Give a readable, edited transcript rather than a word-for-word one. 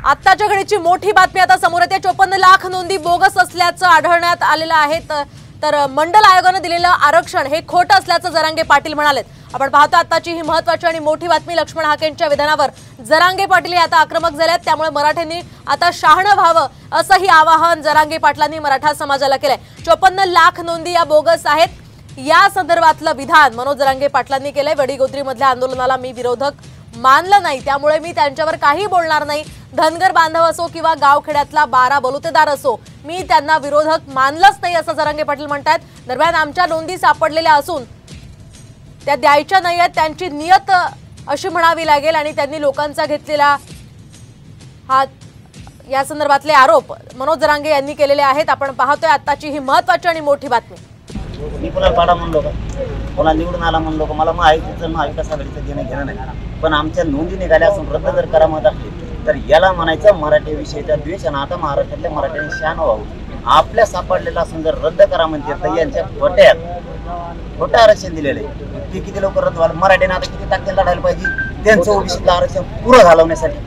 आत्ताच्या घडीची मोठी बातमी आता समोर येते। 54 लाख नोंदी बोगस असल्याचं आढळण्यात आलेलं आहे। तर मंडल आयोगाने दिलेलं आरक्षण हे खोटं असल्याचं जरांगे पाटील म्हणालेत। आपण पाहतो आताची ही महत्त्वाची आणि मोठी बातमी। लक्ष्मण हाकेंच्या विधानावर जरांगे पाटील हे आता आक्रमक झालेत। त्यामुळे मराठ्यांनी आता शहाणं व्हावं असंही आवाहन जरांगे पाटलांनी मराठा समाजाला केलंय। 54 लाख नोंदी या बोगस आहेत या संदर्भातलं विधान मनोज जरांगे पाटलांनी केलंय। वडीगोद्रीमधल्या आंदोलनाला मी विरोधक मानलं नाही, त्यामुळे मी त्यांच्यावर काही बोलणार नाही। धनगर बांधव असो किंवा गावखेड्यातला 12 बलुतेदार असो, मी त्यांना विरोधक मानलंच नाही असं जरांगे पाटील म्हणतात। दरम्यान आमच्या नोंदी सापडलेल्या असून त्या द्यायच्या नाहीत, त्यांची नियत अशी म्हणावी लागेल आणि त्यांनी लोकांचा घेतलेला हा या संदर्भातले आरोप मनोज जरांगे यांनी केलेले आहेत। आपण पाहतोय आताची ही महत्त्वाची आणि मोठी बातमी। मी कोणाला पाडा म्हणलो का, कोणाला निवडून आला म्हणलो का, मला महाविकास आघाडीचं देणं घेणं नाही। पण आमच्या नोंदी निघाल्या असून रद्द जर करा म्हणत असले तर याला म्हणायचं मराठीविषयीचा द्वेष आणि आता महाराष्ट्रातल्या मराठ्यांनी शान व्हावं। आपल्या सापडलेला असून जर रद्द करा म्हणते तर यांच्या खोटं आरक्षण दिलेलं आहे। ते किती लोक रद्द व्हायला, मराठ्यांना आता किती ताकद लढायला पाहिजे त्यांचं ओबीसीतलं आरक्षण पुरं घालवण्यासाठी।